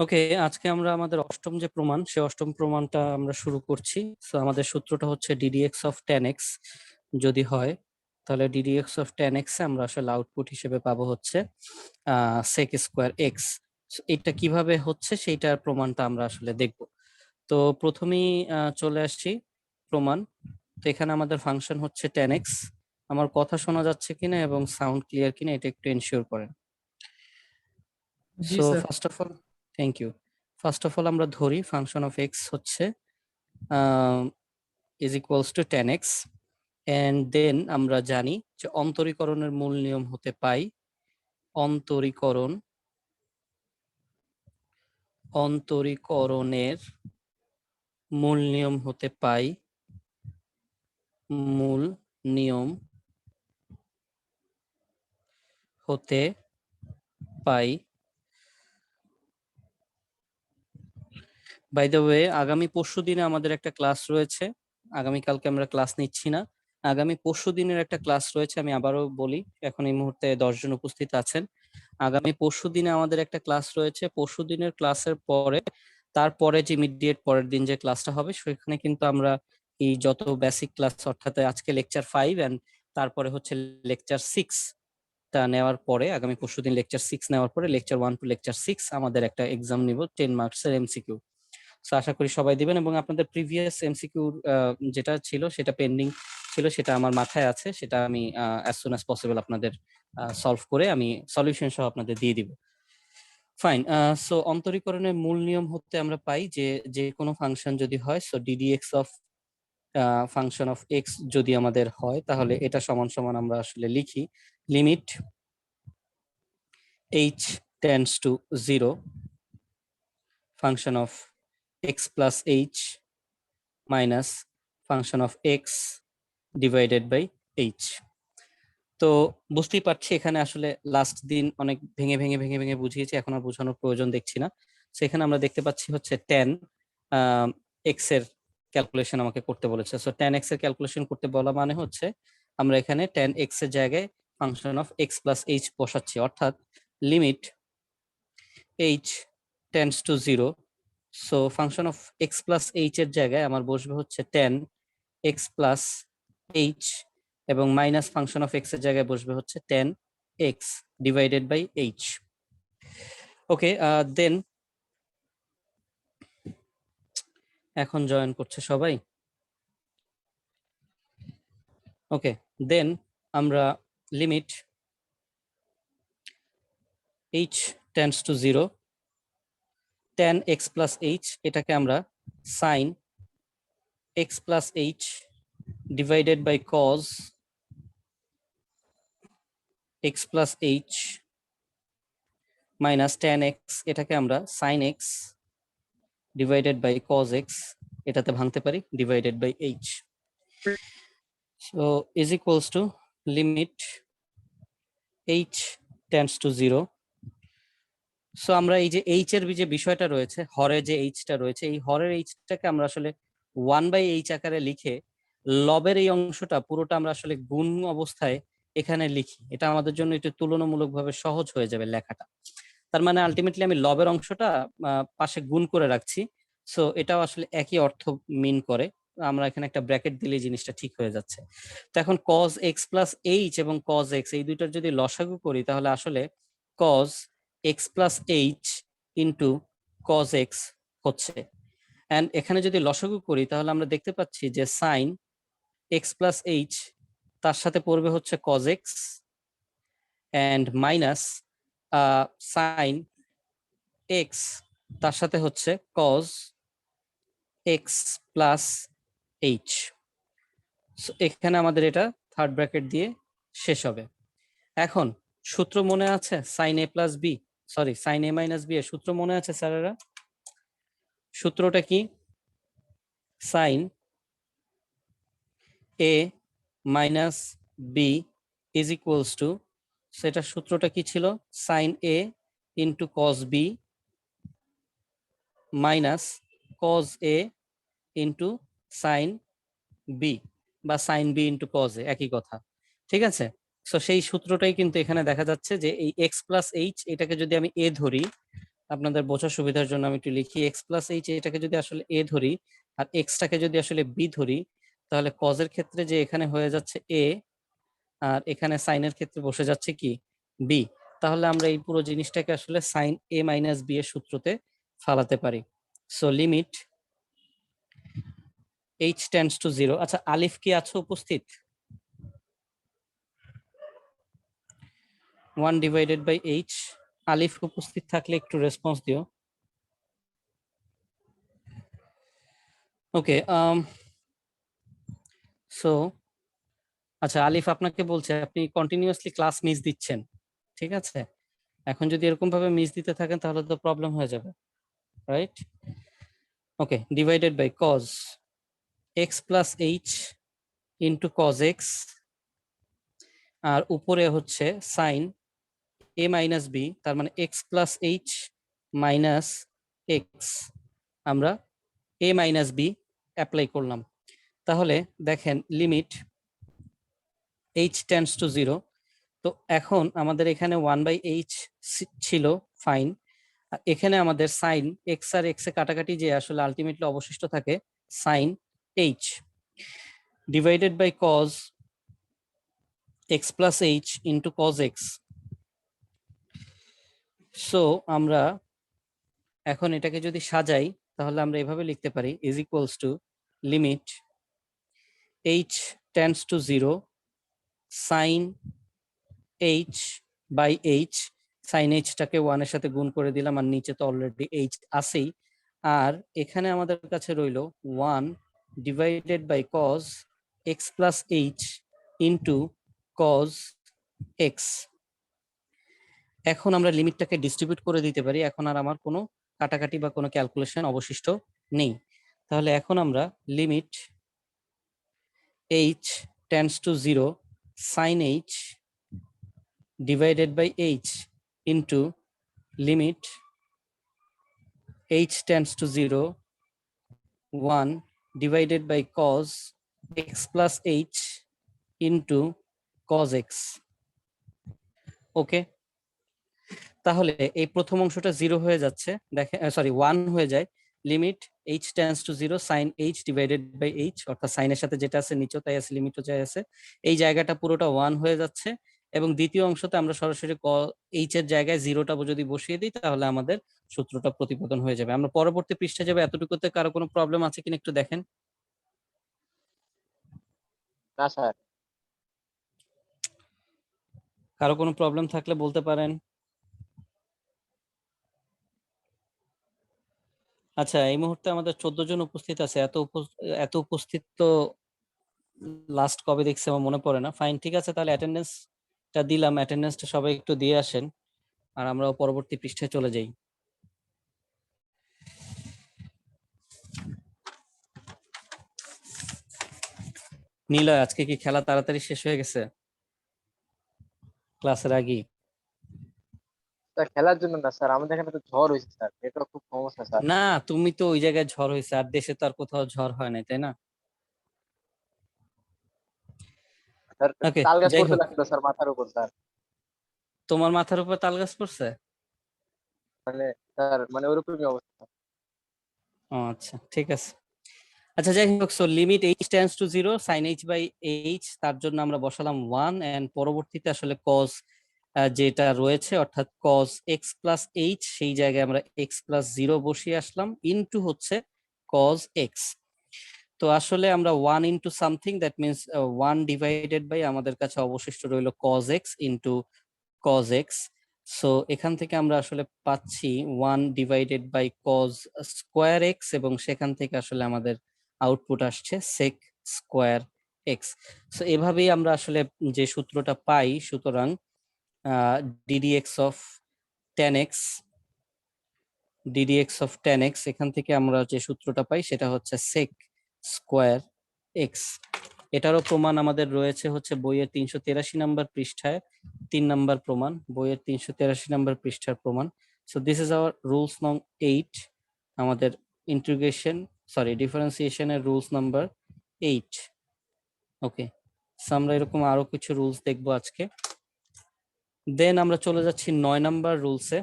ওকে, আজকে আমরা আমাদের অষ্টম যে প্রমাণ সে অষ্টম প্রমাণটা আমরা শুরু করছি। তো আমাদের সূত্রটা হচ্ছে ডিডিএক্স অফ টেন এক্স যদি হয়, তাহলে ডিডিএক্স অফ টেন এক্স আমরা আসলে আউটপুট হিসেবে পাবো হচ্ছে সেক স্কোয়ার এক্স। এটা কিভাবে হচ্ছে সেইটার প্রমাণটা আমরা আসলে দেখব। তো প্রথমেই চলে আসছি প্রমাণ। তো এখানে আমাদের ফাংশন হচ্ছে টেন এক্স। আমার কথা শোনা যাচ্ছে কিনা এবং সাউন্ড ক্লিয়ার কিনা এটা একটু এনশিওর করেন। জি so sir. First of all, thank you. First of all আমরা ধরি ফাংশন অফ এক্স হচ্ছে is equals to tan x, and then আমরা জানি যে অন্তরীকরণের মূল নিয়ম হতে পাই অন্তরীকরণ অন্তরীকরণের মূল নিয়ম হতে পাই মূল নিয়ম হতে পাই। বাই দ্য ওয়ে, আগামী পরশু দিনে আমাদের একটা ক্লাস রয়েছে। আগামীকালকে আমরা ক্লাস নিচ্ছি না, আগামী পরশু দিনের একটা ক্লাস রয়েছে। আমি আবারও বলি, এখন এই মুহূর্তে 10 জন উপস্থিত আছেন। আগামী পরশু দিনে আমাদের একটা ক্লাস রয়েছে। পরশু দিনের ক্লাসের পরে, তারপরে যে ইমিডিয়েট পরের দিন যে ক্লাসটা হবে সেখানে কিন্তু আমরা এই যত বেসিক ক্লাস, অর্থাৎ আজকে লেকচার 5 এন্ড তারপরে হচ্ছে লেকচার 6 টা নেওয়ার পরে, আগামী পরশুদিন লেকচার 6 নেওয়ার পরে লেকচার 1 টু লেকচার 6 আমাদের একটা এক্সাম নিব 10 মার্কসের এমসিকিউ। তো আশা করি সবাই দিবেন, এবং আপনাদের প্রিভিয়াস এমসিকিউ যেটা ছিল সেটা পেন্ডিং ছিল, সেটা আমার মাথায় আছে, সেটা আমি অ্যাজ সুন অ্যাজ পসিবল আপনাদের সলভ করে আমি সলিউশন সহ আপনাদের দিয়ে দিব। ফাইন। সো অন্তরীকরণের মূল নিয়ম হতে আমরা পাই যে যে কোনো ফাংশন যদি হয়, so ddx of function of x যদি আমাদের হয়, তাহলে এটা সমান সমান আমরা আসলে লিখি limit H tends to 0 function of x plus H minus function of X divided by H. তো বুঝতেই পারছি এখানে আসলে লাস্ট দিন অনেক ভেঙে ভেঙে ভেঙে ভেঙে বুঝিয়েছি, এখন আর বোঝানোর প্রয়োজন দেখছি না। সেখানে আমরা দেখতে পাচ্ছি হচ্ছে টেন এক্স এর ক্যালকুলেশন আমাকে করতে বলেছে। সো টেন এক্স এর ক্যালকুলেশন করতে বলা মানে হচ্ছে আমরা এখানে টেন এক্স এর জায়গায় function of x plus h বসাচ্ছি, অর্থাৎ limit H tends to 0। So function of x plus H এর জায়গায় আমার বসবে হচ্ছে টেন এক্স প্লাস এইচ, এবং মাইনাস ফাংশন অফ এক্স এর জায়গায় বসবে হচ্ছে tan x divided by h. Okay, then এখন জয়েন করছে সবাই। ওকে, দেন আমরা limit H tends to 0 tan x plus h, এটাকে আমরা sine x plus h divided by cos x plus H minus ten X, এটাকে আমরা sine X divided by cos X, এটাতে ভাঙতে পারি divided by H. So is equals to limit H tends to 0। So আমরা এই যে H এর যে বিষয়টা রয়েছে, হরে যে এইচটা রয়েছে, এই হরের এইচটাকে আমরা আসলে 1/h আকারে লিখে লবের এই অংশটা পুরোটা আমরা আসলে গুণ অবস্থায় এখানে লিখি। এটা আমাদের জন্য একটু তুলনামূলকভাবে সহজ হয়ে যাবে লেখাটা। তার মানে আলটিমেটলি আমি লবের অংশটা পাশে গুণ করে রাখছি। সো এটাও আসলে একই অর্থ মিন করে। আমরা এখানে একটা ব্র্যাকেট দিলে জিনিসটা ঠিক হয়ে যাচ্ছে। তো এখন কজ এক্স প্লাস এইচ এবং কজ এক্স এই দুইটার যদি লসাগু করি, তাহলে আসলে cos x plus H into cos X হচ্ছে। অ্যান্ড এখানে যদি লসাগু করি তাহলে আমরা দেখতে পাচ্ছি যে সাইন এক্স প্লাস এইচ তার সাথে পড়বে হচ্ছে cos X, and minus sine X তার সাথে হচ্ছে কজ এক্স প্লাস এইচ। এখানে আমাদের এটা থার্ড ব্র্যাকেট দিয়ে শেষ হবে। এখন সূত্র মনে আছে sine a plus b, sorry sine a minus b এর সূত্র মনে আছে স্যারেরা? সূত্রটা কি? Sine a minus b is equals to, সেটা সূত্রটা কি ছিল? Sine a into cos b minus cos a into sine b, বা sine b into cos a, একই কথা। ঠিক আছে, সো সেই সূত্রটাই কিন্তু এখানে দেখা যাচ্ছে যে এই এক্স প্লাস এইচ এটাকে যদি আমি এ ধরি, আপনাদের বোঝার সুবিধার জন্য আমি একটু লিখি এক্স প্লাস এইচ, এটাকে যদি আসলে এ ধরি আর এক্সটাকে যদি আসলে বি ধরি, তাহলে কজের ক্ষেত্রে যে এখানে হয়ে যাচ্ছে এ আর এখানে সাইনের ক্ষেত্রে বসে যাচ্ছে কি বি। তাহলে আমরা এই পুরো জিনিসটাকে আসলে সাইন এ মাইনাস বি এর সূত্রতে ফালাতে পারি। So limit H tends to 0। আচ্ছা, আলিফ কি আছে উপস্থিত? 1 ডিভাইডেড বাই এইচ। আলিফ উপস্থিত থাকলে একটু রেসপন্স দিও। ওকে, সো আচ্ছা, আলিফ আপনাকে বলছে আপনি কন্টিনিউয়াসলি ক্লাস মিস দিচ্ছেন, ঠিক আছে? এখন যদি এরকম ভাবে মিস দিতে থাকেন তাহলে তো প্রবলেম হয়ে যাবে, right? Okay, divided by cos x plus H into cos x, আর উপরে হচ্ছে সাইন এ মাইনাস বি, তার মানে x plus H minus x. আমরা এ মাইনাস বি অ্যাপ্লাই করলাম। তাহলে দেখেন লিমিট এইচ টেন্ডস টু 0। তো এখন আমাদের এখানে 1/h ছিল, ফাইন। এখানে আমাদের সাইন এক্স আর এক্স এ কাটাকাটি যে আসলে আলটিমেটলি অবশিষ্ট থাকে sine H divided by cos x plus H into cos X. So আমরা এখন এটাকে যদি সাজাই তাহলে আমরা এভাবে লিখতে পারি is equals to limit H tends to 0 sine H by h. সাইন এইচটাকে 1 এর সাথে গুণ করে দিলাম, আর নিচে তো অলরেডি এইচ আছেই। আর এখানে আমাদের কাছে রইল 1 divided by cos x plus H into cos X. এখন আমরা লিমিটটাকে ডিস্ট্রিবিউট করে দিতে পারি, এখন আর আমার কোনো কাটাকাটি বা কোনো ক্যালকুলেশন অবশিষ্ট নেই। তাহলে এখন আমরা limit H tends to 0 sine H divided by h into limit h tends to 0 1 divided by cos x plus h into cos x। ওকে, তাহলে এই প্রথম অংশটা 0 হয়ে যাচ্ছে, দেখেন সরি 1 হয়ে যায়। Limit h tends to 0 sin h divided by h, অর্থাৎ সাইনের সাথে যেটা আছে নিচে তাই আছে, লিমিটও যাই আছে, এই জায়গাটা পুরোটা 1 হয়ে যাচ্ছে। এবং দ্বিতীয় অংশতে আমরা সরাসরি এইচ এর জায়গায় 0টা যদি বসিয়ে দিই তাহলে আমাদের সূত্রটা প্রতিপাদন হয়ে যাবে। আমরা পরবর্তী পৃষ্ঠায় যাবে, এতটুকুতে কারো কোনো প্রবলেম আছে কিনা একটু দেখেন। না স্যার। কারো কোনো প্রবলেম থাকলে বলতে পারেন। আচ্ছা, এই মুহূর্তে আমাদের 14 জন উপস্থিত আছে। এত উপস্থিত তো লাস্ট কবে দেখছি আমার মনে পড়ে না। ফাইন, ঠিক আছে, তাহলে অ্যাটেন্ডেন্সটা দিলাম, অ্যাটেন্ডেন্সটা সবাই একটু দিয়ে আসেন আর আমরা পরবর্তী পৃষ্ঠায় চলে যাই। নিলয়, আজকে কি খেলা তাড়াতাড়ি শেষ হয়ে গেছে ক্লাসের আগেই? স্যার খেলার জন্য না স্যার, আমাদের এখানে তো ঝড় হয়েছে স্যার, নেটওয়ার্ক খুব সমস্যা স্যার। না, তুমি তো ওই জায়গায় ঝড় হয়েছে, আর দেশে তো আর কোথাও ঝড় হয় নাই, তাই না? স্যার ওকে, তাল গাছ যাই পড়তে হোক, লাগলো স্যার মাথার উপর স্যার। তোমার মাথার উপর তাল গাছ পড়ছে? মানে স্যার মানে ওরকমই অবস্থা। ও আচ্ছা, ঠিক আছে। আচ্ছা, যাই হোক, so limit H tends to 0 sine H by H, তার জন্য আমরা বসালাম 1, এন্ড পরবর্তীতে আসলে কজ যেটা রয়েছে অর্থাৎ কজ এক্স প্লাস এইচ, সেই জায়গায় আমরা এক্স প্লাস 0 বসিয়ে আসলাম, ইনটু হচ্ছে কজ এক্স। তো আসলে আমরা 1 into something, that means 1 divided by আমাদের কাছে অবশিষ্ট রইল cos X into cos X. So এখান থেকে আমরা আসলে পাচ্ছি 1 divided by cos square X, এবং সেখান থেকে আসলে আমাদের আউটপুট আসছে সেক স্কোয়ার এক্স। সো এভাবেই আমরা আসলে যে সূত্রটা পাই, সুতরাং ddx of 10x ddx of 10x, এখান থেকে আমরা যে সূত্রটা পাই সেটা হচ্ছে সেক স্কোয়ার এক্স। এটারও প্রমাণ আমাদের রয়েছে হচ্ছে বইয়ের 383 নম্বর পৃষ্ঠায়, 3 নম্বর প্রমাণ, বইয়ের 383 নম্বর পৃষ্ঠার প্রমাণ। So this is hour rules নং 8, আমাদের ডিফারেন্সিয়েশনের রুলস নাম্বার 8। ওকে, সো আমরা এরকম আরো কিছু রুলস দেখবো আজকে। দেন আমরা চলে যাচ্ছি 9 নম্বর রুলসে।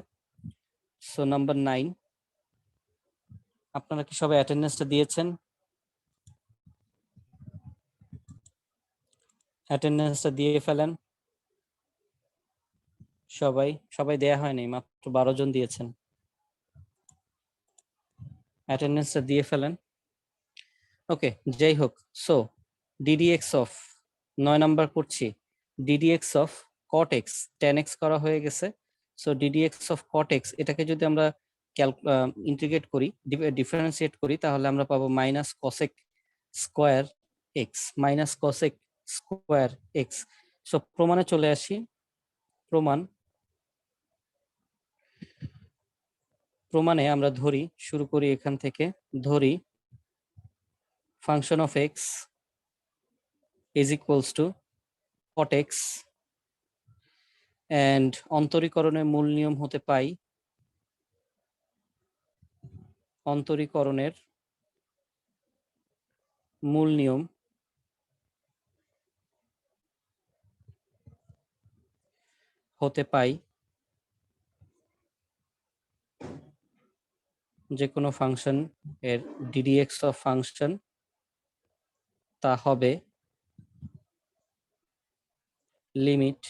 সো নাম্বার 9, আপনারা কি সবাই অ্যাটেন্ডেন্সটা দিয়েছেন? অ্যাটেন্ডেন্সটা দিয়ে ফেলেন সবাই। সবাই দেয়া হয়নি, মাত্র 12 জন দিয়েছেন। অ্যাটেন্ডেন্সটা দিয়ে ফেলেন। ওকে, যাই হোক। সো ডিডিএক্স অফ 9 নাম্বার করছি। Ddx of cot x, tan x করা হয়ে গেছে। So ddx of cot x, এটাকে যদি আমরা ইন্টিগ্রেট করি, ডিফারেন্সিয়েট করি, তাহলে আমরা পাবো minus cosec square x, minus cosec square x. So প্রমাণে চলে আসি। প্রমাণে আমরা ধরি, শুরু করি এখান থেকে, ধরি function of x is equals two cot x, and অন্তরীকরণের মূল নিয়ম হতে পাই, অন্তরীকরণের মূল নিয়ম হতে পাই যে কোনো ফাংশন এর ডিডিএক্স অফ ফাংশন তা হবে limit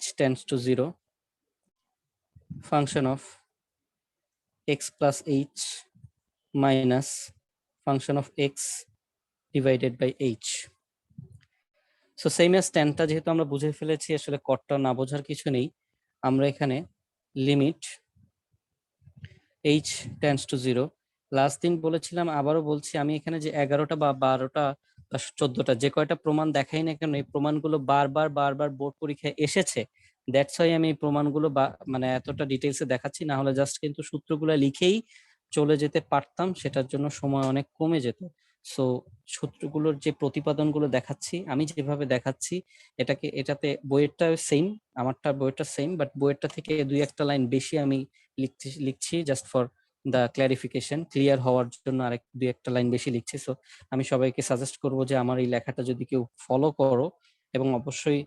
h tends to 0 function of x plus h minus function of x divided by h. So same as ট্যানটা যেহেতু আমরা বুঝে ফেলেছি, আসলে কটটা না বোঝার কিছু নেই। আমরা এখানে limit h tends to 0, last দিন বলেছিলাম, আবারও বলছি, আমি এখানে যে 11টা বা 12টা বা 14টা যে কয়টা প্রমাণ দেখাই না কেন, এই প্রমাণগুলো বারবার বারবার বোর্ড পরীক্ষায় এসেছে। দ্যাটস ওয়াই আমি এই প্রমাণগুলো মানে এতটা ডিটেলসে দেখাচ্ছি, না হলে জাস্ট কিন্তু সূত্রগুলো লিখেই চলে যেতে পারতাম, সেটার জন্য সময় অনেক কমে যেত। সো সূত্রগুলোর যে প্রতিপাদনগুলো দেখাচ্ছি, আমি যেভাবে দেখাচ্ছি, এটাতে বইয়েরটা সেম, আমারটা বইয়েরটা সেম, বাট বইয়েরটা থেকে 2-1 লাইন বেশি আমি লিখছি just for the clarification, clear হওয়ার জন্য আরেক 2-1 লাইন বেশি লিখছি। সো আমি সবাইকে সাজেস্ট করব যে আমার এই লেখাটা যদি কেউ ফলো করো, এবং অবশ্যই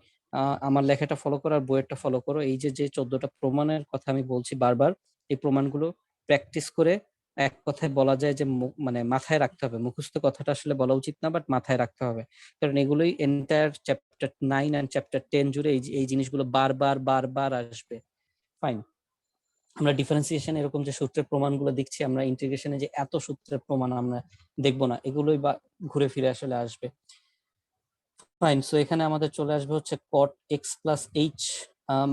আমার লেখাটা ফলো করো আর বইয়েরটা ফলো করো। এই যে 14টা প্রমাণের কথা আমি বলছি বারবার, এই প্রমাণগুলো প্র্যাকটিস করে, এক কথায় বলা যায় যে মানে মাথায় রাখতে হবে। মুখস্থ কথাটা আসলে বলা উচিত না, বাট মাথায় রাখতে হবে, কারণ এগুলোই এন্টায়ার চ্যাপ্টার 9 এন্ড চ্যাপ্টার 10 জুড়ে এই জিনিসগুলো বারবার বারবার আসবে। ফাইন। আমরা ডিফারেন্সিয়েশন এরকম যে সূত্রের প্রমাণগুলো দেখছি, আমরা ইন্টিগ্রেশনে যে এত সূত্রের প্রমাণ আমরা দেখবো না, এগুলোই বা ঘুরে ফিরে আসলে আসবে। ফাইন। সো এখানে আমাদের চলে আসবে হচ্ছে cot x plus h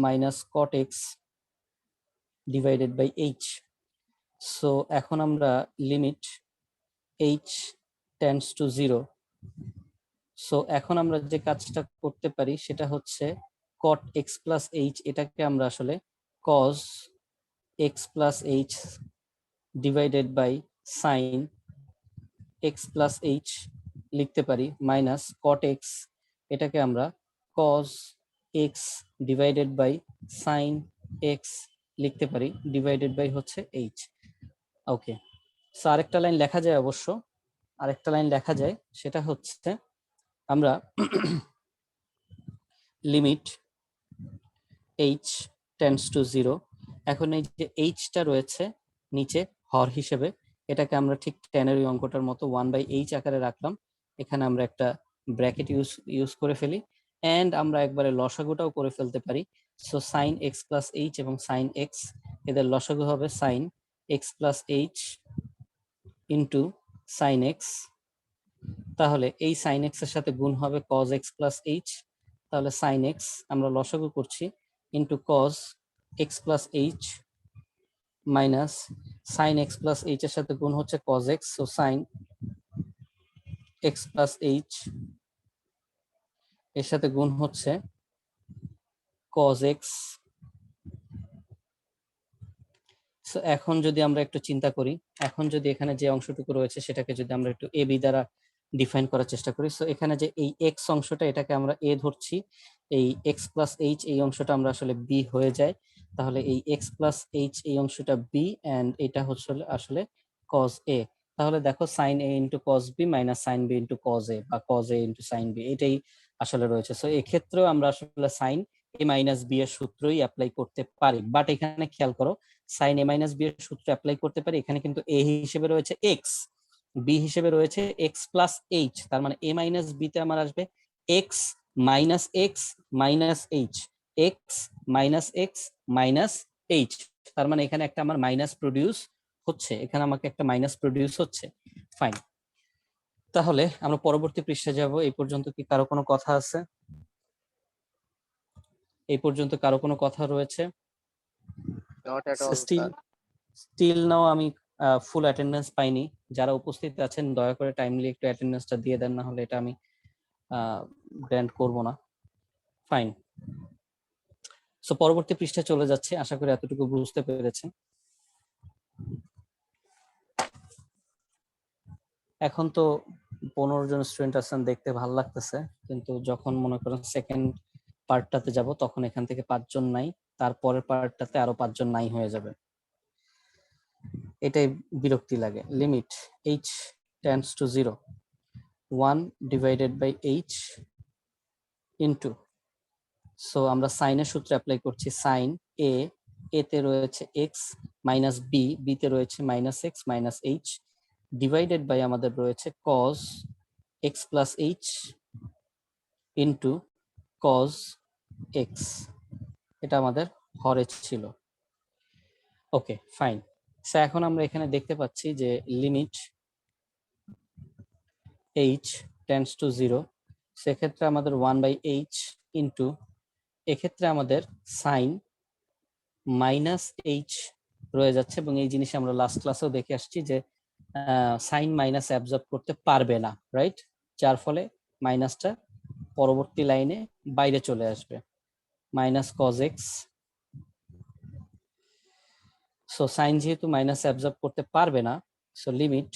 minus cot x divided by h. So এখন আমরা limit h tends to 0. So এখন আমরা যে কাজটা করতে পারি সেটা হচ্ছে cot x plus h, এটাকে আমরা আসলে cos x plus h divided by sin x plus h লিখতে পারি, মাইনাস cot x, এটাকে আমরা cos x divided by sin x লিখতে পারি, ডিভাইডেড বাই হচ্ছে h. ওকে, সো আরেকটা লাইন লেখা যায়, অবশ্য আরেকটা লাইন লেখা যায়, সেটা হচ্ছে আমরা লিমিট h tends to 0, এখন এই যে h-টা রয়েছে নিচে হর হিসেবে, এটাকে আমরা ঠিক ট্যানের ওই অঙ্কটার মতো 1/h আকারে রাখলাম। এখানে আমরা একটা ব্র্যাকেট ইউজ করে ফেলি, এন্ড আমরা একবারে লসাগুটাও করে ফেলতে পারি। So sine x plus H এবং সাইন এক্স, এদের লসাগু হবে sine x plus H into sine X. তাহলে এই সাইন এক্স এর সাথে গুণ হবে কজ এক্স প্লাস এইচ, তাহলে সাইন এক্স আমরা লসাগু করছি into cos x plus H minus sine x plus H এর সাথে গুণ হচ্ছে cos X, so sine x plus H এর সাথে গুণ হচ্ছে কজ এক্স। সো এখন যদি আমরা একটু চিন্তা করি, এখন যদি এখানে যে অংশটুকু রয়েছে সেটাকে যদি আমরা একটু এ বি দ্বারা ডিফাইন করার চেষ্টা করি, সো এখানে যে এই এক্স অংশটা, এটাকে আমরা এ ধরছি, এই এক্স প্লাস এইচ এই অংশটা আমরা আসলে বি হয়ে যায়, তাহলে এই এক্স প্লাস এইচ এই অংশটা বি, এন্ড এটা হচ্ছে আসলে কজ এ। তাহলে দেখো sine a into cos b minus sine b into cos a, বা cos a into sine b, এটাই আসলে রয়েছে। সো এক্ষেত্রেও আমরা আসলে সাইন এ মাইনাস বি এর সূত্রই অ্যাপ্লাই করতে পারি, বাট এখানে খেয়াল করো সাইন এ মাইনাস বি এর সূত্র অ্যাপ্লাই করতে পারি, এখানে কিন্তু এ হিসেবে রয়েছে এক্স, বি হিসেবে রয়েছে এক্স প্লাস এইচ, তার মানে এ মাইনাস বি তে আমার আসবে x minus H, x minus H, তার মানে এখানে একটা আমার মাইনাস প্রডিউস হচ্ছে, এখানে আমাকে একটা মাইনাস প্রডিউস হচ্ছে। ফাইন, তাহলে আমরা পরবর্তী পৃষ্ঠা যাব। এই পর্যন্ত কি কারো কোনো কথা আছে? এই পর্যন্ত কারো কোনো কথা রয়েছে? Not at all still sir. Still now আমি ফুল অ্যাটেন্ডেন্স পাইনি। যারা উপস্থিত আছেন দয়া করে টাইমলি একটু অ্যাটেন্ডেন্সটা দিয়ে দেন, না হলে এটা আমি গ্র্যান্ট করব না। ফাইন, সো পরবর্তী পৃষ্ঠায় চলে যাচ্ছে, আশা করি এতটুকু বুঝতে পেরেছেন। এখন তো 15 জন স্টুডেন্ট আছেন, দেখতে ভালো লাগতেছে, কিন্তু যখন মনে করেন সেকেন্ড পার্টটাতে যাব তখন এখান থেকে 5 জন নাই, তারপরের পার্টটাতে আরো 5 জন নাই হয়ে যাবে, এটাই বিরক্তি লাগে। Limit h tends to 0, 1 divided by h into, so আমরা সাইনের সূত্র অ্যাপ্লাই করছি, সাইন এ, তে রয়েছে এক্স মাইনাস বি, তে রয়েছে minus X minus H, divided by আমাদের রয়েছে cos x plus H into cos X, এটা আমাদের হরে ছিল। ওকে ফাইন, সো এখন আমরা এখানে দেখতে পাচ্ছি যে লিমিট h টেন্ডস টু 0, সেক্ষেত্রে আমাদের 1/h ইন্টু, এক্ষেত্রে আমাদের সাইন মাইনাস এইচ রয়ে যাচ্ছে, এবং এই জিনিস আমরা লাস্ট ক্লাসেও দেখে আসছি যে সাইন মাইনাস অ্যাবজর্ব করতে পারবে না, রাইট, যার ফলে মাইনাসটা পরবর্তী লাইনে বাইরে চলে আসবে, minus cos X. So sine যেহেতু মাইনাস অ্যাবজর্ব করতে পারবে না, so limit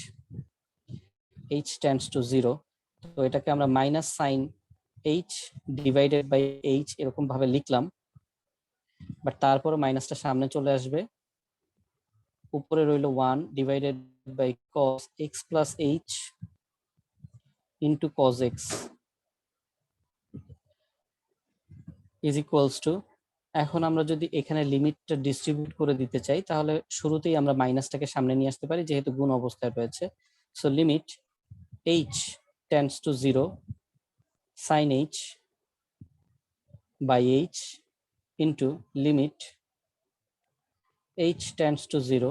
h tends to 0, তো এটাকে আমরা minus sine h divided by h এরকম ভাবে লিখলাম, বাট তারপরে মাইনাসটা সামনে চলে আসবে, উপরে রইল 1 divided by cos x plus h into cos x is equals to, এখন আমরা যদি এখানে লিমিটটা ডিস্ট্রিবিউট করে দিতে চাই তাহলে শুরুতেই আমরা মাইনাসটাকে সামনে নিয়ে আসতে পারি যেহেতু গুণ অবস্থায় রয়েছে। So limit h tends to 0 sin h by h into limit h tends to 0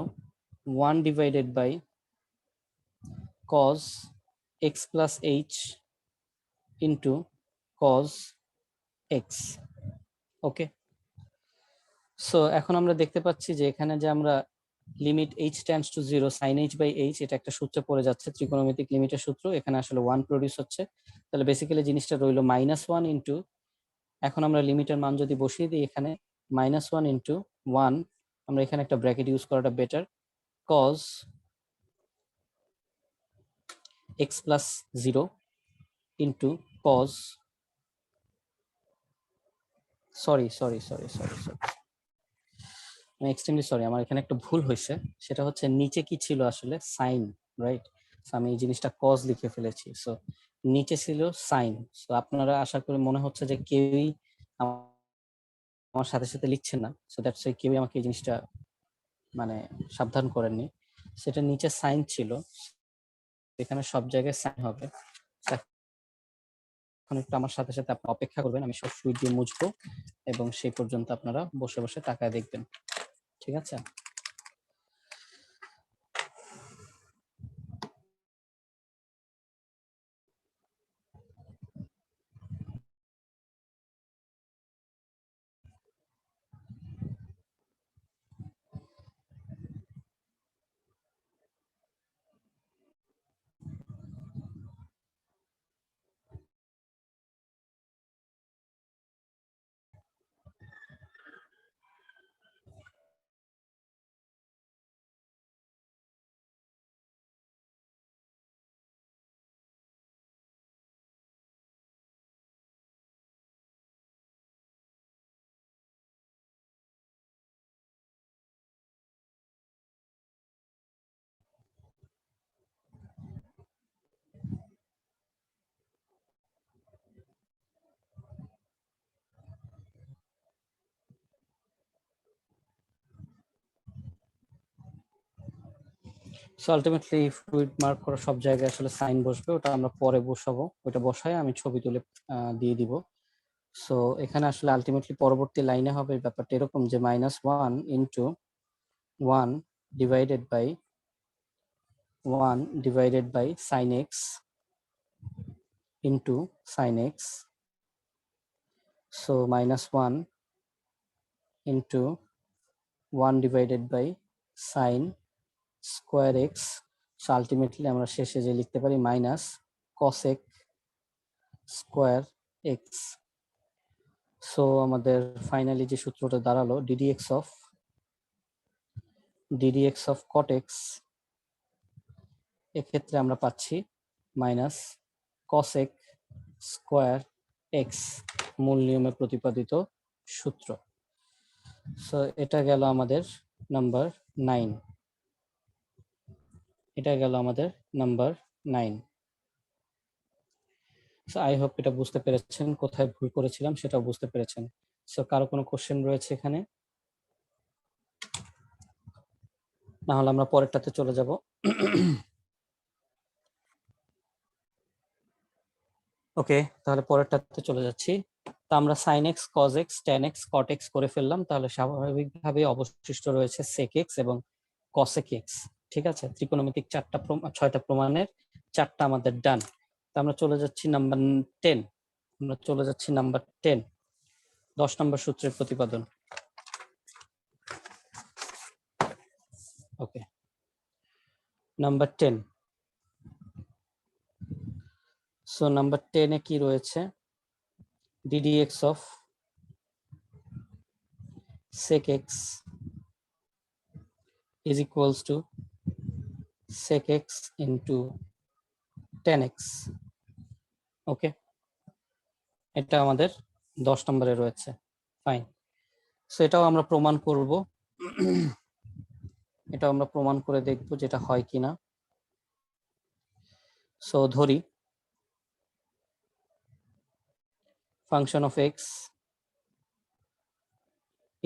1 divided by cos x plus h into cos x। Okay, so এখন আমরা দেখতে পাচ্ছি যে এখানে যে আমরা limit h tends to 0 sin h by h, এটা একটা সূত্রে পড়ে যাচ্ছে, ত্রিকোণমিতিক লিমিটের সূত্র, এখানে আসলে 1 প্রডিউস হচ্ছে, তাহলে বেসিক্যালি জিনিসটা রইলো -1 ইন্টু, এখন আমরা লিমিটের মান যদি বসিয়ে দিই এখানে -1 ইন্টু 1, আমরা এখানে একটা ব্র্যাকেট ইউজ করাটা better, cos x plus 0 into cos, sorry আমি এক্সট্রিমলি সরি, আমার এখানে একটা ভুল হয়েছে, সেটা হচ্ছে নিচে কি ছিল আসলে সাইন, রাইট, আমি এই জিনিসটা কজ লিখে ফেলেছি, সো নিচে ছিল সাইন। সো আপনারা আশা করি মনে হচ্ছে যে কেউই আমার সাথে সাথে লিখছেন না, সো দ্যাটস ওয়াই কেউই আমাকে এই জিনিসটা মানে সাবধান করেননি, সেটা নিচে সাইন ছিল, এখানে সব জায়গায় সাইন হবে। এখন একটু আমার সাথে সাথে আপনি অপেক্ষা করবেন, আমি সব সুইচ দিয়ে মুছবো এবং সেই পর্যন্ত আপনারা বসে বসে তাকায় দেখবেন, ঠিক আছে? সো আলটিমেটলি ফ্লুইড মার্ক করা সব জায়গায় আসলে সাইন বসবে, ওটা আমরা পরে বসাবো, ওটা বসায় আমি ছবি তুলে দিয়ে দিব। সো এখানে আসলে আলটিমেটলি পরবর্তী লাইনে হবে ব্যাপারটা এরকম যে -1 into 1 divided by sine X into sine X. So -1 into 1 divided by sine square x. So ultimately আমরা শেষে যে লিখতে পারি minus cosec square x. So আমাদের ফাইনালি যে সূত্রটা দাঁড়ালো ডিডিএক্স অফ কট এক্স, এক্ষেত্রে আমরা পাচ্ছি মাইনাস কসেক স্কোয়ার এক্স, মূল নিয়মে প্রতিপাদিত সূত্র। সো এটা গেল আমাদের নাম্বার 9। এটা গেল আমাদের নাম্বার 9। সো আই হোপ এটা বুঝতে পেরেছেন, কোথায় ভুল করেছিলাম সেটাও বুঝতে পেরেছেন। সো কারো কোনো কোশ্চেন রয়েছে এখানে? না হলে আমরা পরেরটাতে চলে যাব। ওকে, তাহলে পরেরটাতে চলে যাচ্ছি। তো আমরা sin x cos x tan x cot x করে ফেললাম, তাহলে স্বাভাবিকভাবে অবশিষ্ট রয়েছে sec x এবং cosec x। ঠিক আছে, ত্রিকোণমিতিক 6টা প্রমাণের 4টা আমাদের ডান। তো আমরা চলে যাচ্ছি নাম্বার 10। আমরা চলে যাচ্ছি নাম্বার 10, 10 নম্বর সূত্রের প্রতিপাদন। ওকে, নাম্বার 10। সো নাম্বার 10 এ কি রয়েছে? ddx of sec x is equals to sec x into tan x। ওকে, এটা আমাদের 10 নম্বরে রয়েছে। ফাইন। সো এটাও আমরা প্রমাণ করব, এটাও আমরা প্রমাণ করে দেখব যেটা হয় কিনা। সো ধরি function of x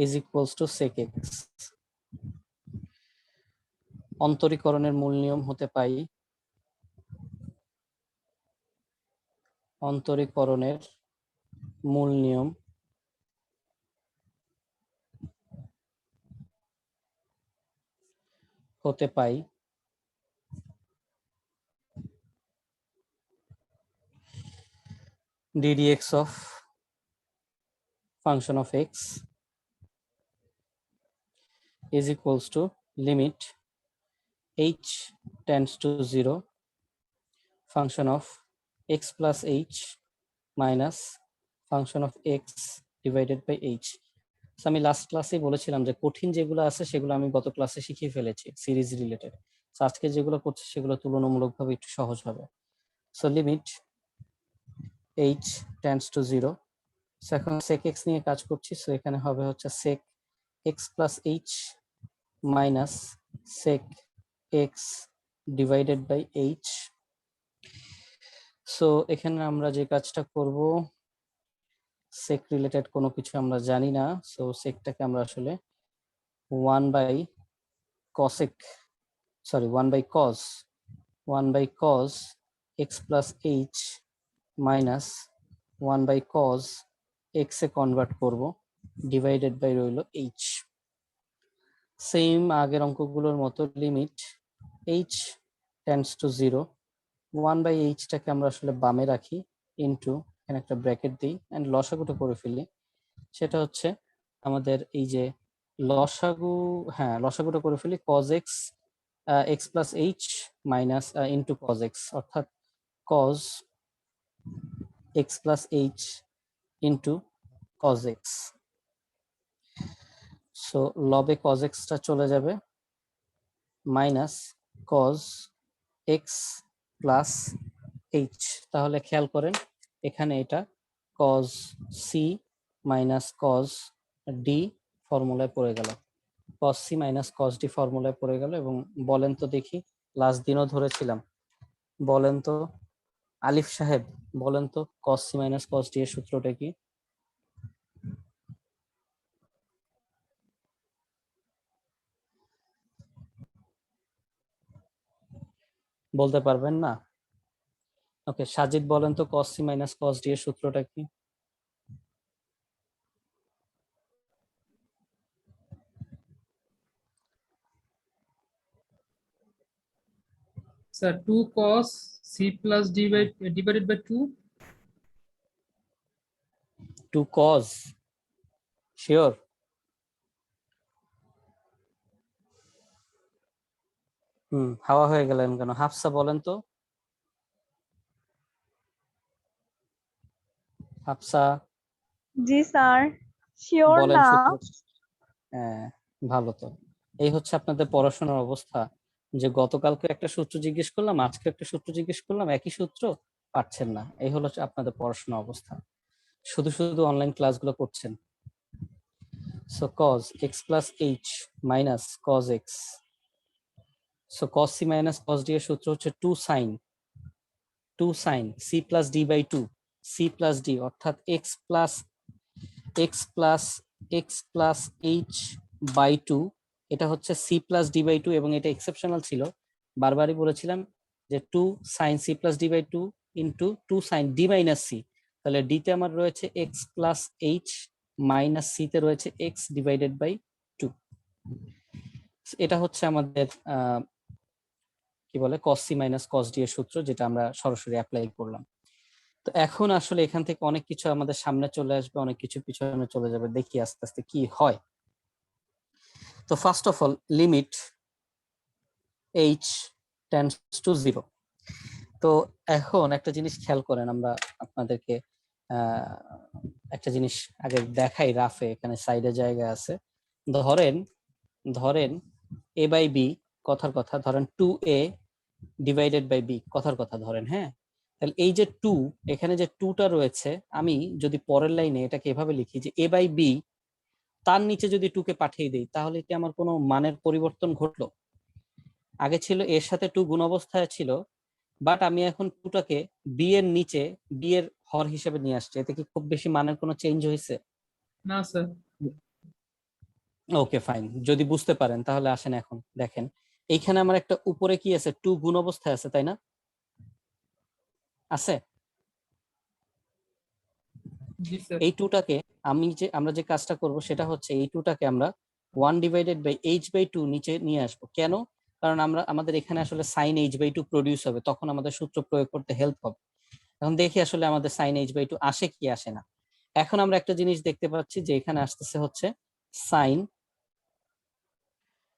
is equals to sec x। অন্তরীকরণের মূল নিয়ম হতে পাই, অন্তরীকরণের মূল নিয়ম হতে পাই ddx of function of x is equals to limit h tends to 0 function of x plus h minus function of x divided by h। আমি last ক্লাসে বলেছিলাম যে কঠিন যেগুলো আছে সেগুলো আমি গত ক্লাসে শিখিয়ে ফেলেছি সিরিজ রিলেটেড। আজকে যেগুলো করছি সেগুলো তুলনামূলকভাবে একটু সহজ হবে। So limit h tends to 0। So এখন sec x নিয়ে কাজ করছি। সো এখানে হবে হচ্ছে sec x plus h minus sec x divided by h। So এখানে আমরা যে কাজটা করব, sec রিলেটেড কোনো কিছু আমরা জানি না। সো secটাকে আমরা আসলে 1 by cos x plus h minus 1 by cos x এ কনভার্ট করব, ডিভাইডেড বাই রইল h। সেম আগের অঙ্কগুলোর মতো limit h tends to 0, 1 by h-টাকে আমরা আসলে বামে রাখি, ইনটু এখানে একটা ব্র্যাকেট দিই এন্ড লসাগুটা করে ফেলি। সেটা হচ্ছে আমাদের এই যে লসাগু, হ্যাঁ লসাগুটা করে ফেলি cos x x plus h minus into cos x, অর্থাৎ cos x plus h ইনটু cos x। সো লবে cos x টা চলে যাবে, minus cos x plus h। তাহলে খেয়াল করেন এখানে এটা cos c মাইনাস cos d ফর্মুলায় পড়ে গেল, cos c মাইনাস cos d ফর্মুলায় পড়ে গেল। এবং বলেন তো দেখি, লাস্ট দিনও ধরেছিলাম, বলেন তো আলিফ সাহেব, বলেন তো cos c মাইনাস cos d এর সূত্রটা কি? বলতে পারবেন না? ওকে, সাজিদ বলেন তো cos c মাইনাস cos d এর সূত্রটা কি? Sir 2 cos c plus d by divided by 2. 2 cos, sure? হাওয়া হয়ে গেলেন কেন? হাফসা বলেন তো। হাফসা জি স্যার, শিওর বলেন না। সূত্র। হ্যাঁ, ভালো তো। এই হচ্ছে আপনাদের পড়াশোনার অবস্থা, যে গতকালকে একটা সূত্র জিজ্ঞেস করলাম, আজকে একটা সূত্র জিজ্ঞেস করলাম, একই সূত্র, পারছেন না। এই হলো আপনাদের পড়াশোনার অবস্থা, শুধু শুধু অনলাইন ক্লাসগুলো করছেন। So cos x plus h minus cos x, so cos c minus cos d এর সূত্র হচ্ছে 2 sin c plus d by 2, c plus d অর্থাৎ x plus h by 2, এটা হচ্ছে c plus d by 2, এবং এটা এক্সেপশনাল ছিল, বারবারই বলেছিলাম যে 2 sin c plus d by 2 into 2 sin d minus c, তাহলে d তে আমার রয়েছে x plus h minus c তে রয়েছে x ডিভাইডেড বাই 2। এটা হচ্ছে আমাদের কি বলে cos c minus cos d এর সূত্র, যেটা আমরা সরাসরি অ্যাপ্লাই করলাম। তো এখন আসলে এখান থেকে অনেক কিছু আমাদের সামনে চলে আসবে, অনেক কিছু পিছনে চলে যাবে, দেখি আস্তে আস্তে কি হয়। তো first of all limit h tends to 0। তো এখন একটা জিনিস খেয়াল করেন, আমরা আপনাদেরকে একটা জিনিস আগে দেখাই রাফে, এখানে সাইডে জায়গা আছে। ধরেন a বাই b, কথার কথা, ধরেন 2a ডিভাইডেড বাই b, কথার কথা ধরেন, হ্যাঁ। তাহলে এই যে 2, এখানে যে 2টা রয়েছে, আমি যদি পরের লাইনে এটাকে এভাবে লিখি যে a বাই b, তার নিচে যদি 2 কে পাঠিয়ে দিই, তাহলে কি আমার কোনো মানের পরিবর্তন ঘটলো? আগে ছিল এর সাথে 2 গুণ অবস্থায় ছিল, বাট আমি এখন 2টাকে b এর নিচে b এর হর হিসেবে নিয়ে আসছি, এতে কি খুব বেশি মানের কোনো চেঞ্জ হয়েছে? না স্যার। ওকে ফাইন, যদি বুঝতে পারেন তাহলে আসেন এখন দেখেন, এইখানে আমার একটা উপরে কি আছে, 2 গুণ অবস্থায় আছে, তাই না? আছে। জি স্যার। এই 2টাকে আমরা যে কাজটা করব সেটা হচ্ছে এই 2টাকে আমরা 1 ডিভাইডেড বাই h বাই 2 নিচে নিয়ে আসবো। কেন? কারণ আমাদের এখানে আসলে sin h বাই 2 প্রডিউস হবে, তখন আমাদের সূত্র প্রয়োগ করতে হেল্প হবে। এখন দেখি আসলে আমাদের sin h বাই 2 আসে কি আসে না। এখন আমরা একটা জিনিস দেখতে পাচ্ছি যে এখানে আসতেছে হচ্ছে sin,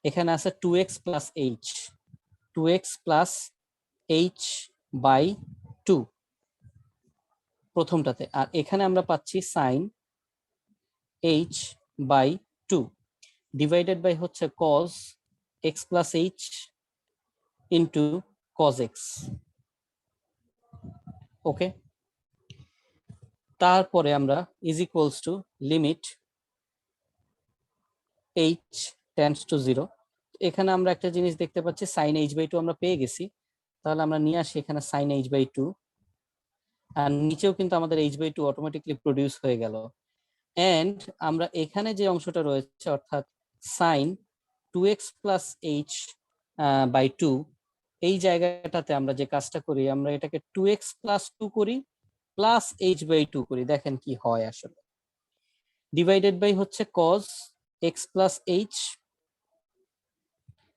এখানে আছে 2x plus h, 2x plus h by 2 প্রথমটাতে, আর এখানে আমরা পাচ্ছি sin h by 2 divided by হচ্ছে cos x plus h into cos x। Okay, তারপরে আমরা is equals to limit h tends to 0। এখানে আমরা একটা জিনিস দেখতে পাচ্ছি, sin h বাই 2 আমরা পেয়ে গেছি, তাহলে আমরা নিয়ে আসি এখানে sin h বাই 2, আর নিচেও কিন্তু আমাদের h বাই 2 অটোমেটিকলি প্রডিউস হয়ে গেল। এন্ড আমরা এখানে যে অংশটা রয়েছে অর্থাৎ sin 2x plus h by 2, এই জায়গাটাতে আমরা যে কাজটা করি, আমরা এটাকে 2x প্লাস 2 করি প্লাস h বাই 2 করি, দেখেন কি হয় আসলে। ডিভাইডেড বাই হচ্ছে cos x plus h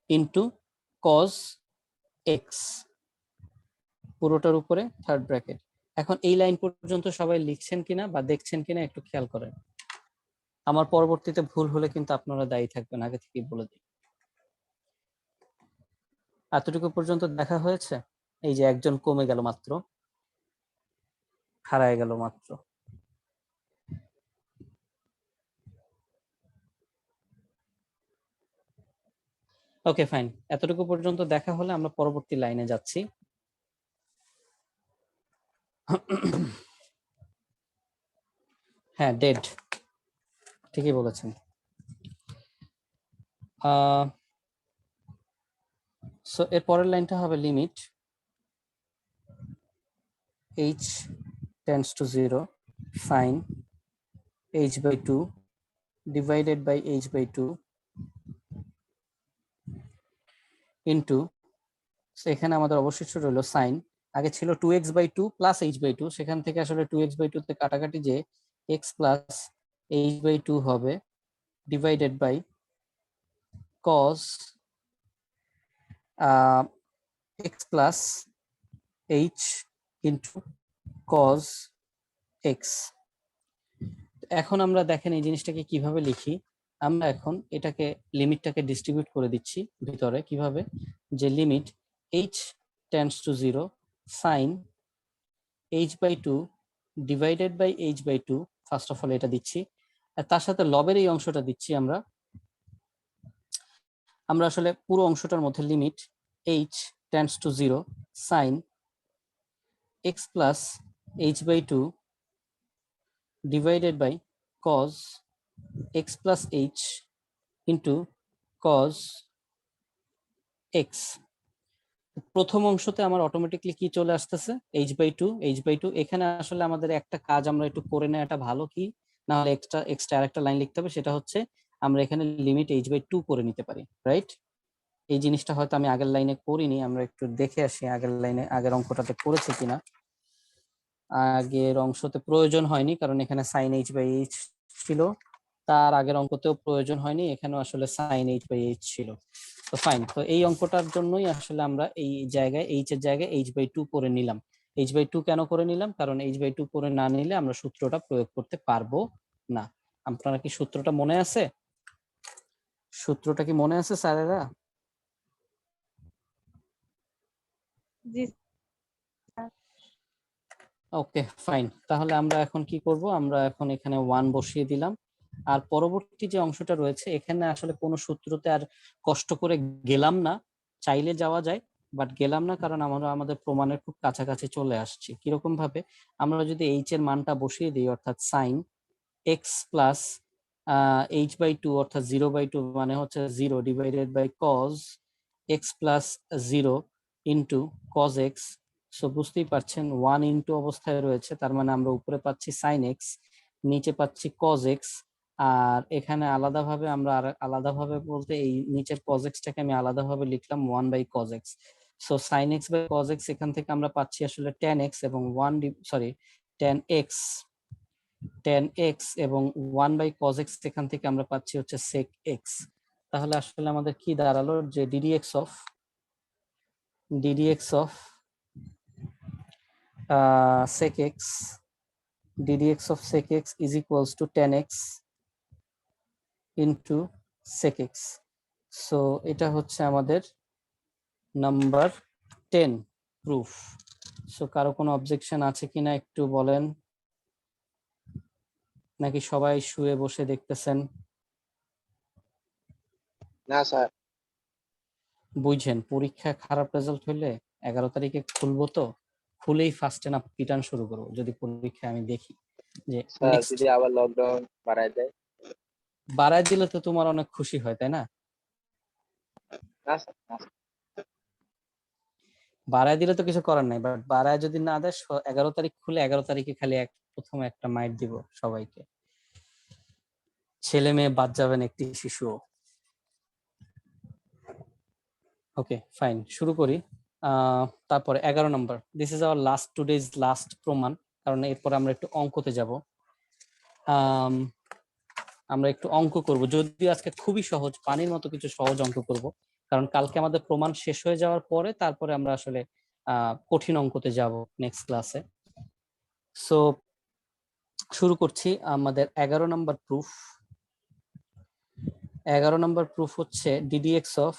into cos x, পুরোটার উপরে থার্ড ব্র্যাকেট। এখন এই লাইন পর্যন্ত সবাই লিখছেন কিনা বা দেখছেন কিনা একটু খেয়াল করেন, আমার পরবর্তীতে ভুল হলে কিন্তু আপনারা দায়ী থাকবেন, আগে থেকেই বলে দিই। এতটুকু পর্যন্ত দেখা হয়েছে? এই যে একজন কমে গেল মাত্র, হারায় গেল মাত্র। ওকে ফাইন, এতটুকু পর্যন্ত দেখা হলে আমরা পরবর্তী লাইনে যাচ্ছি। হ্যাঁ, ডেড, ঠিকই বলেছেন। সো এর পরের লাইনটা হবে limit h tends to 0 sin h by 2 divided by h by 2 into তো এখানে আমাদের অবশিষ্ট রইল সাইন, আগে ছিল 2x/2 প্লাস h/2, সেখান থেকে আসলে 2x/2 তে কাটাকাটি যে x প্লাস h/2 হবে divided by cos x plus h into cos x। এখন আমরা দেখেন এই জিনিসটাকে কিভাবে লিখি, আমরা এখন এটাকে লিমিটটাকে ডিস্ট্রিবিউট করে দিচ্ছি ভিতরে কিভাবে, যে limit h tends to 0 sin h/2 divided by h/2, first of all এটা দিচ্ছি, আর তার সাথে লবের এই অংশটা দিচ্ছি আমরা আসলে পুরো অংশটার মধ্যে limit h tends to 0 sin x plus h/2 divided by cos x plus h into cos x। প্রথম অংশতে আমার অটোমেটিকলি কি চলে আসতেছে h/2 এখানে আসলে আমাদের একটা কাজ আমরা একটু করে নেওয়াটা ভালো, কি না হলে এক্সট্রা আরেকটা লাইন লিখতে হবে, সেটা হচ্ছে আমরা এখানে লিমিট h/2 করে নিতে পারি, রাইট? এই জিনিসটা হয়তো আমি আগের লাইনে করিনি, আমরা একটু দেখে আসি আগের অঙ্কটাতে করেছে কিনা। আগের অংশতে প্রয়োজন হয়নি কারণ এখানে sin h/h ছিল, তার আগের অঙ্কতেও প্রয়োজন হয়নি, এখানেও আসলে sin h/h ছিল। তো ফাইন, তো এই অঙ্কটার জন্যই আসলে আমরা এই জায়গায় h এর জায়গায় h/2 করে নিলাম। h/2 কেন করে নিলাম? কারণ h/2 করে না নিলে আমরা সূত্রটা প্রয়োগ করতে পারবো না। আপনারা কি সূত্রটা মনে আছে? সূত্রটা কি মনে আছে স্যারেরা? জি ওকে ফাইন, তাহলে আমরা এখন কি করব, আমরা এখন এখানে 1 বসিয়ে দিলাম, আর পরবর্তী যে অংশটা রয়েছে এখানে আসলে কোনো সূত্রতে আর কষ্ট করে গেলাম না, চাইলে যাওয়া যায় বাট গেলাম না, কারণ আমরা আমাদের প্রমাণের খুব কাছাকাছি চলে আসছি। কিরকম ভাবে, আমরা যদি h এর মানটা বসিয়ে দিই, অর্থাৎ sin x প্লাস h/2 অর্থাৎ 0/2 মানে হচ্ছে 0 divided by cos x plus 0 into cos x। So বুঝতেই পারছেন 1 ইন্টু অবস্থায় রয়েছে, তার মানে আমরা উপরে পাচ্ছি sin x, নিচে পাচ্ছি cos x, আর এখানে আলাদাভাবে আমরা আলাদাভাবে বলতে এই নিচের cos x টাকে আমি আলাদাভাবে লিখলাম 1/cos x। So sin x by cos x এখান থেকে আমরা পাচ্ছি আসলে tan x এবং tan x এবং 1/cos x এখান থেকে আমরা পাচ্ছি হচ্ছে sec x। তাহলে আসলে আমাদের কি দাঁড়ালো, যে ddx of sec x is equals to tan x into sec x। So এটা হচ্ছে আমাদের নাম্বার 10 প্রুফ। সো কারো কোনো অবজেকশন আছে কিনা একটু বলেন, নাকি সবাই শুয়ে বসে দেখতেছেন? না স্যার। বুঝছেন, পরীক্ষা খারাপ রেজাল্ট হইলে 11 তারিখে খুলবো, তো খুলেই ফার্স্ট না পিটান শুরু করবো যদি পরীক্ষা আমি দেখি যে স্যার নেক্সট যদি আবার লকডাউন বাড়ায় দেয়? বাড়ায় দিলে তো তোমার অনেক খুশি হয়, তাই না? না স্যার, না স্যার। বাড়ায় দিলে তো কিছু করার নাই, বাট বাড়ায় যদি না দেয় 11 তারিখ খুলে 11 তারিখে খালি প্রথমে একটা মাইট দিব সবাইকে, ছেলে মেয়ে বাদ যাবেন একটি শিশুও। ওকে ফাইন, শুরু করি। তারপরে 11 নম্বর, this is our last today's last প্রমাণ, কারণ এরপর আমরা একটু অঙ্কতে যাব। আমরা একটু অঙ্ক করব, যদিও আজকে খুবই সহজ, পানির মতো কিছু সহজ অঙ্ক করব, কারণ কালকে আমাদের প্রমাণ শেষ হয়ে যাওয়ার পরে তারপরে আমরা আসলে কঠিন অঙ্কতে যাব নেক্সট ক্লাসে। সো শুরু করছি আমাদের 11 নম্বর প্রুফ। 11 নম্বর প্রুফ হচ্ছে ddx of